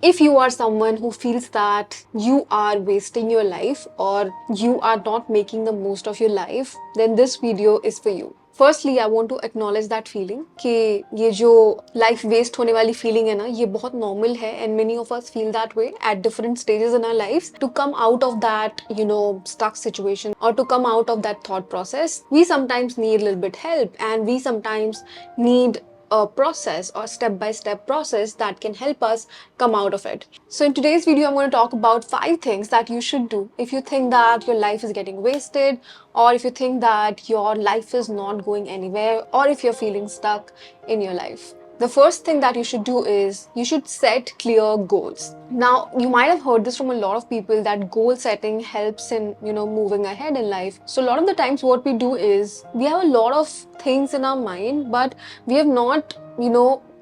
If you are someone who feels that you are wasting your life or you are not making the most of your life, then this video is for you. Firstly, I want to acknowledge that feeling कि ये जो life waste होने वाली feeling है ना, ये बहुत normal है and many of us feel that way at different stages in our lives. To come out of that, stuck situation or to come out of that thought process, we sometimes need a little bit help and we sometimes need a process or step-by-step process that can help us come out of it. So in today's video, I'm going to talk about 5 things that you should do if you think that your life is getting wasted, or if you think that your life is not going anywhere, or if you're feeling stuck in your life. The first thing that you should do is you should set clear goals. Now, you might have heard this from a lot of people that goal setting helps in, moving ahead in life. So a lot of the times what we do is we have a lot of things in our mind, but we have not,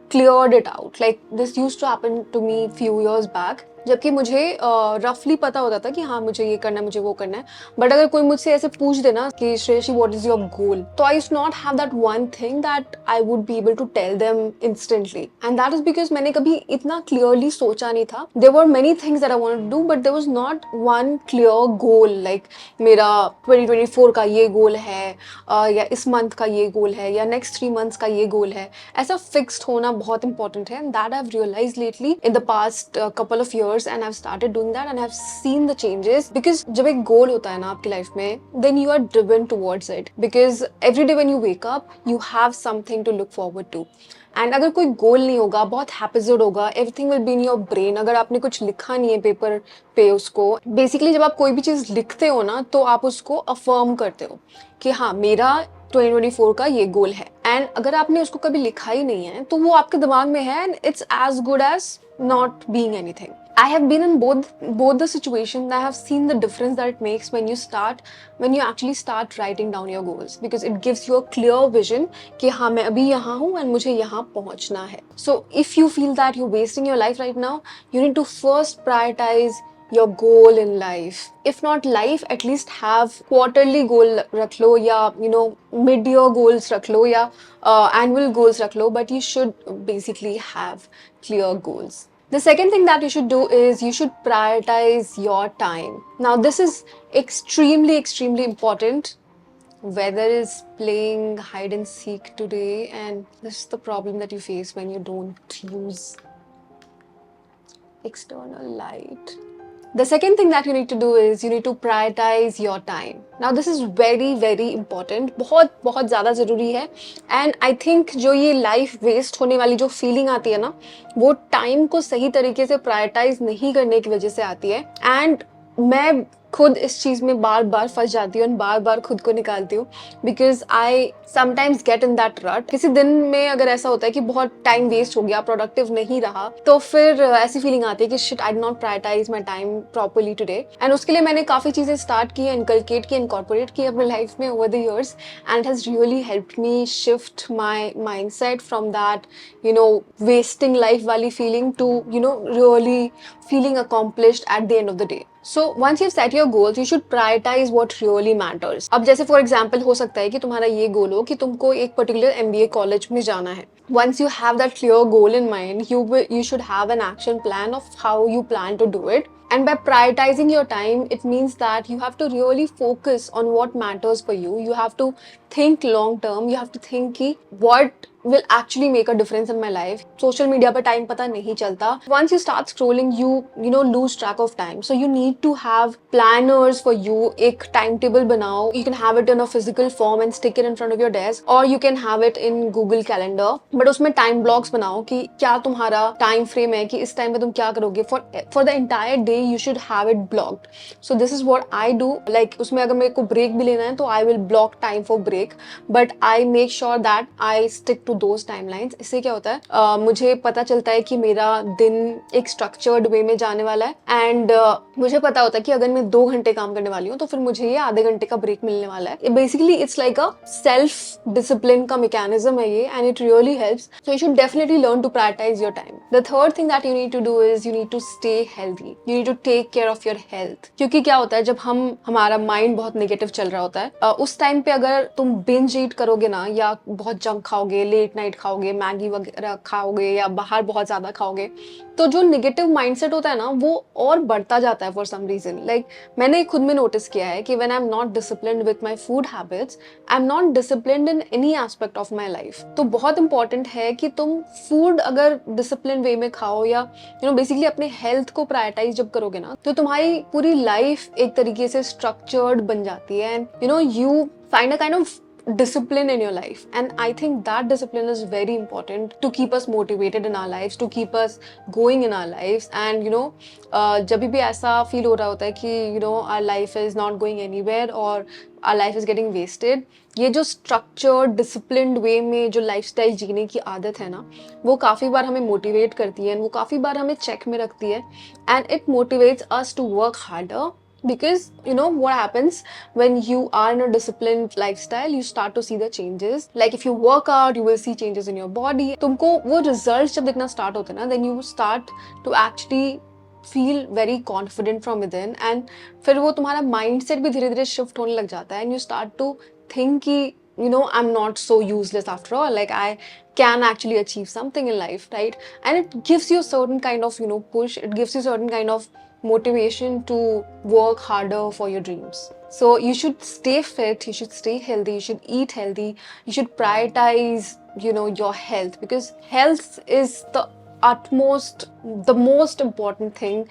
cleared it out. Like this used to happen to me few years back. जबकि मुझे रफली पता होता था कि हाँ मुझे ये करना है, मुझे वो करना है, बट अगर कोई मुझसे ऐसे पूछ देना कि Shreyashi what is your goal, तो I used not have that one thing that I would be able to tell them instantly, and that is because मैंने कभी इतना क्लियरली सोचा नहीं था. There were many things that I wanted to do, but there was not one clear goal like मेरा 2024 का ये गोल है, या इस मंथ का ये गोल है, या नेक्स्ट 3 मंथ्स का ये गोल है. ऐसा फिक्स्ड होना बहुत इंपॉर्टेंट है, and that I have realised lately in the past couple of years, and I've started doing that and I've seen the changes. Because जब एक गोल होता है ना आपकी लाइफ में, then you are driven towards it, because every day when you wake up you have something to look forward to. And अगर कोई गोल नहीं होगा, बहुत हैपिज्ड होगा, everything will be in your brain. अगर आपने कुछ लिखा नहीं है पेपर पे, उसको बेसिकली जब आप कोई भी चीज लिखते हो ना, तो आप उसको अफर्म करते हो कि हाँ मेरा 2024 का ये गोल है. एंड अगर आपने उसको कभी लिखा ही नहीं है, तो वो आपके दिमाग में है and it's as good as not being anything. I have been in both the situations. I have seen the difference that it makes when you actually start writing down your goals, because it gives you a clear vision कि हाँ मैं अभी यहाँ हूँ and मुझे यहाँ पहुँचना है. So if you feel that you're wasting your life right now, you need to first prioritize your goal in life. If not life, at least have quarterly goal रख लो, या mid-year goals रख लो, या annual goals रख लो, but you should basically have clear goals. The second thing that you should do is you should prioritize your time. Now this is extremely important. Weather is playing hide and seek today, and this is the problem that you face when you don't use external light. The second thing that you need to do is you need to prioritize your time. Now this is very important. बहुत ज़्यादा ज़रूरी है. And I think जो ये life waste होने वाली जो feeling आती है ना, वो time को सही तरीके से prioritize नहीं करने की वजह से आती है. And मैं खुद इस चीज़ में बार फंस जाती हूँ और बार खुद को निकालती हूँ, because I sometimes get in that रट. किसी दिन में अगर ऐसा होता है कि बहुत टाइम वेस्ट हो गया, प्रोडक्टिव नहीं रहा, तो फिर ऐसी फीलिंग आती है कि shit I did not prioritise my time properly today. And उसके लिए मैंने काफ़ी चीज़ें स्टार्ट की, इनकलकेट की, इनकॉर्पोरेट की अपने लाइफ में over the years, and it has really helped me shift my mindset from that wasting life वाली feeling to really feeling accomplished at the end of the day. So once you've set your goals, you should prioritize what really matters. अब जैसे for example हो सकता है कि तुम्हारा ये गोल हो कि तुमको एक particular MBA कॉलेज में जाना है. Once you have that clear goal in mind, you should have an action plan of how you plan to do it. And by prioritizing your time, it means that you have to really focus on what matters for you. You have to think long term. You have to think कि what will actually make a difference in my life. Social media पर time पता नहीं चलता. Once you start scrolling, you lose track of time. So you need to have planners for you. एक timetable बनाओ. You can have it in a physical form and stick it in front of your desk, or you can have it in Google Calendar. But उसमें time blocks बनाओ कि क्या तुम्हारा time frame है कि इस time में तुम क्या करोगे. For the entire day, you should have it blocked. So this is what I do. Like उसमें अगर मेरे को break भी लेना है, तो I will block time for break. But I make sure that I stick to those timelines. इससे क्या होता है, मुझे पता चलता है कि मेरा दिन एक structured way में जाने वाला है, and मुझे पता होता है कि अगर मैं 2 घंटे काम करने वाली हूँ, तो फिर मुझे ये आधे घंटे का ब्रेक मिलने वाला है. Basically it's like a self discipline का mechanism है ये, and it really helps. So you should definitely learn to prioritize your time. The third thing that you need to do is you need to stay healthy. You need to take care of your health. क्योंकि क्या होता है, जब हमारा mind बहुत negative चल रहा होता है, उस टाइम पे अगर तुम बिंज ईट करोगे ना, या बहुत जंक खाओगे, लेट नाइट खाओगे, मैगी वगैरह खाओगे या बाहर बहुत ज़्यादा खाओगे, तो जो नेगेटिव माइंडसेट होता है ना वो और बढ़ता जाता है फॉर सम रीज़न। लाइक मैंने खुद में नोटिस किया है कि when I am not disciplined with my food habits, I am not disciplined in any aspect of my life. तो बहुत इंपॉर्टेंट है कि तुम फूड अगर डिसिप्लिन वे में खाओ या बेसिकली अपने हेल्थ को प्रायोरिटाइज जब करोगे ना, तो तुम्हारी पूरी लाइफ एक तरीके से स्ट्रक्चर्ड बन जाती है and you find a kind of discipline in your life, and I think that discipline is very important to keep us motivated in our lives, to keep us going in our lives. And जब भी ऐसा feel हो रहा होता है कि our life is not going anywhere or our life is getting wasted, ये जो structured disciplined way में जो lifestyle जीने की आदत है ना, वो काफ़ी बार हमें motivate करती है, वो काफ़ी बार हमें check में रखती है, and it motivates us to work harder. Because what happens when you are in a disciplined lifestyle, you start to see the changes. Like if you work out, you will see changes in your body. तुमको वो results जब दिखना start होते हैं ना, then you start to actually feel very confident from within, and फिर वो तुम्हारा mindset भी धीरे धीरे shift होने लग जाता है, and you start to think कि I'm not so useless after all. Like I can actually achieve something in life, right? And it gives you a certain kind of push. It gives you certain kind of motivation to work harder for your dreams. So you should stay fit, you should stay healthy, you should eat healthy, you should prioritize your health, because health is the most important thing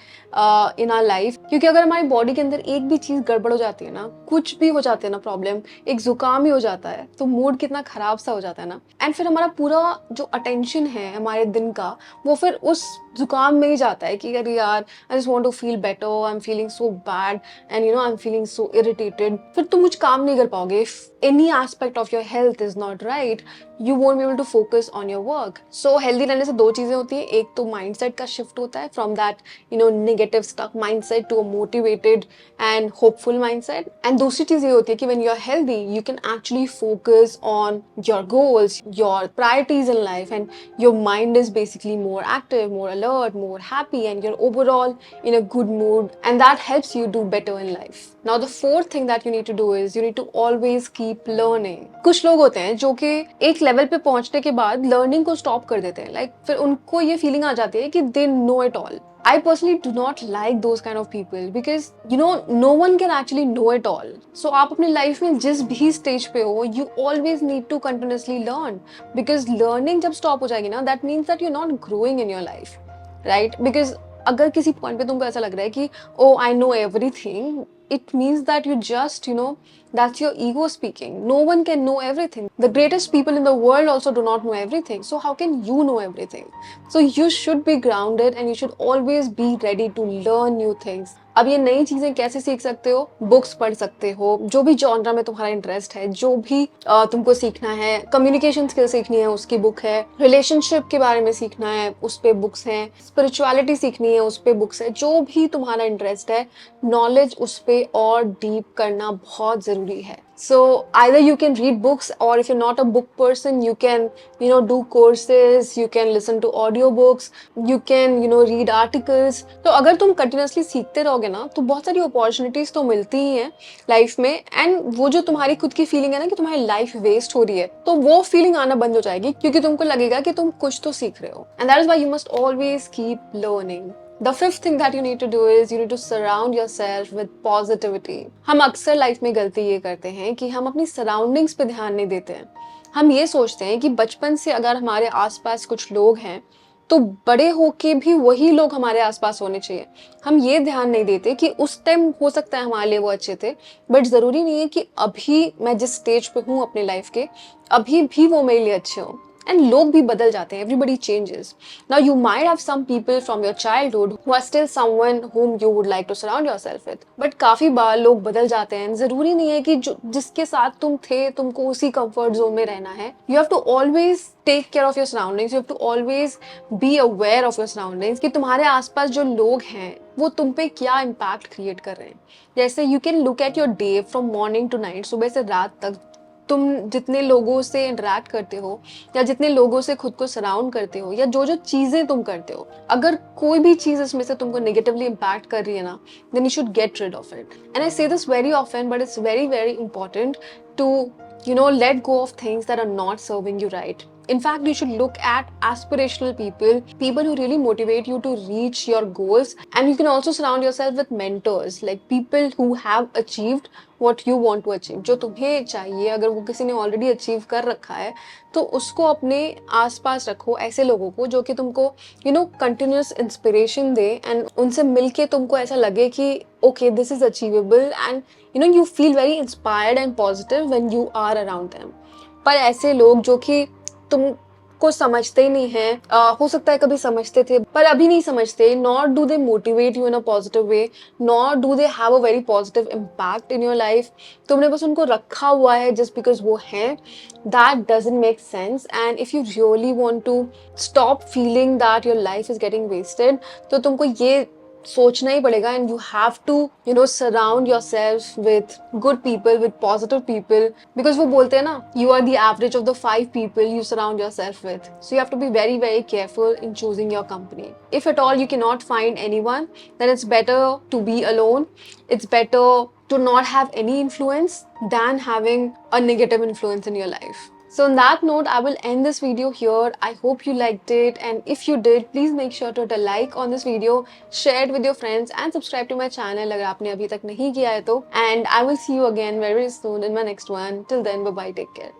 in our life. क्योंकि अगर हमारी body के अंदर एक भी चीज गड़बड़ हो जाती है ना, कुछ भी हो जाती है ना प्रॉब्लम, एक जुकाम ही हो जाता है, तो मूड कितना खराब सा हो जाता है ना, एंड फिर हमारा पूरा जो अटेंशन है हमारे दिन का वो फिर उस जुकाम में ही जाता है कि अरे यार I just want to feel better, I am feeling so bad and I am feeling so irritated. फिर तुम कुछ काम नहीं कर पाओगे। If any aspect of your health is not right, you won't be able to focus on your work. So healthy रहने से दो चीजें होती है, एक तो माइंडसेट का शिफ्ट होता है from that negative stuck mindset to a motivated and hopeful mindset, and दूसरी चीज ये होती है कि when you are healthy you can actually focus on your goals, your priorities in life, and your mind is basically more active, more alert, more happy, and you're overall in a good mood, and that helps you do better in life. Now the fourth thing that you need to do is you need to always keep learning. कुछ लोग होते हैं जो कि एक level पे पहुंचने के बाद लर्निंग को स्टॉप कर देते हैं, लाइक फिर उनको ये फीलिंग आ जाती है कि they know it all. I personally do not like those kind of people because no one can actually know it all. So आप अपनी लाइफ में जिस भी स्टेज पे हो, you always need to continuously learn, because learning जब stop हो जाएगी ना, that means that you're not growing in your life, right? Because अगर किसी पॉइंट पे तुमको ऐसा लग रहा है कि oh I know everything, it means that you just that's your ego speaking. No one can know everything. The greatest people in the world also do not know everything. So how can you know everything? So you should be grounded and you should always be ready to learn new things. अब ये नई चीजें कैसे सीख सकते हो? Books पढ़ सकते हो, जो भी जॉनरा में तुम्हारा इंटरेस्ट है, जो भी तुमको सीखना है, कम्युनिकेशन स्किल सीखनी है उसकी बुक है, रिलेशनशिप के बारे में सीखना है उस पे बुक्स हैं, स्पिरिचुअलिटी सीखनी है उस पे बुक्स है, जो भी तुम्हारा इंटरेस्ट है, नॉलेज उस पे और डीप करना बहुत जरूरी है. So either you can read books, or if you're not a book person, you can do courses, you can listen to audiobooks, you can read articles. तो अगर तुम continuously सीखते रहोगे ना, तो बहुत सारी opportunities तो मिलती ही हैं लाइफ में, एंड वो जो तुम्हारी खुद की फीलिंग है ना कि तुम्हारी लाइफ वेस्ट हो रही है, तो वो फीलिंग आना बंद हो जाएगी, क्योंकि तुमको लगेगा कि तुम कुछ तो सीख रहे हो. And that is why you must always keep learning. The fifth thing that you need to do is you need to surround yourself with positivity. हम अक्सर लाइफ में गलती ये करते हैं कि हम अपनी सराउंडिंग्स पे ध्यान नहीं देते हैं. हम ये सोचते हैं कि बचपन से अगर हमारे आसपास कुछ लोग हैं तो बड़े होके भी वही लोग हमारे आसपास होने चाहिए. हम ये ध्यान नहीं देते कि उस टाइम हो सकता है हमारे लिए वो अच्छे थे, बट ज़रूरी नहीं है कि अभी मैं जिस स्टेज पे हूँ अपने लाइफ के, अभी भी वो मेरे लिए अच्छे हों. And लोग भी बदल जाते हैं. Everybody changes. Now you might have some people from your childhood who are still someone whom you would like to surround yourself with. But काफी बार लोग बदल जाते हैं. जरूरी नहीं है कि जिसके साथ तुम थे तुमको उसी comfort zone में रहना है. You have to always take care of your surroundings. You have to always be aware of your surroundings कि तुम्हारे आसपास जो लोग हैं वो तुम पे क्या impact create कर रहे हैं. जैसे you can look at your day from morning to night. सुबह से रात तक तुम जितने लोगों से इंटरेक्ट करते हो या जितने लोगों से खुद को सराउंड करते हो या जो जो चीजें तुम करते हो, अगर कोई भी चीज इसमें से तुमको नेगेटिवली इम्पैक्ट कर रही है ना, then you should get rid of it. And I say this very often, but it's very very important to let go of things that are not serving you right. In fact, you should look at aspirational people, people who really motivate you to reach your goals. And you can also surround yourself with mentors, like people who have achieved what you want to achieve. जो तुम्हें चाहिए, अगर वो किसी ने already achieve कर रखा है, तो उसको अपने आसपास रखो, ऐसे लोगों को जो कि तुमको continuous inspiration दे, and उनसे मिलके तुमको ऐसा लगे कि okay, this is achievable, and you feel very inspired and positive when you are around them. पर ऐसे लोग जो कि तुमको समझते ही नहीं है, हो सकता है कभी समझते थे पर अभी नहीं समझते, not do they motivate you in a positive way, not do they have a very positive impact in your life, तुमने बस उनको रखा हुआ है जस्ट बिकॉज वो है, that doesn't make sense. And if you really want to stop feeling that your life is getting wasted, तो तुमको ये सोचना ही पड़ेगा, and you have to surround yourself with good people, with positive people, because वो बोलते हैं ना, you are the average of the 5 people you surround yourself with. So you have to be very very careful in choosing your company. If at all you can not find anyone, then it's better to be alone. It's better to not have any influence than having a negative influence in your life. So on that note, I will end this video here. I hope you liked it, and if you did, please make sure to hit a like on this video, share it with your friends, and subscribe to my channel अगर आपने अभी तक नहीं किया है तो. And I will see you again very soon in my next one. Till then, bye bye, take care.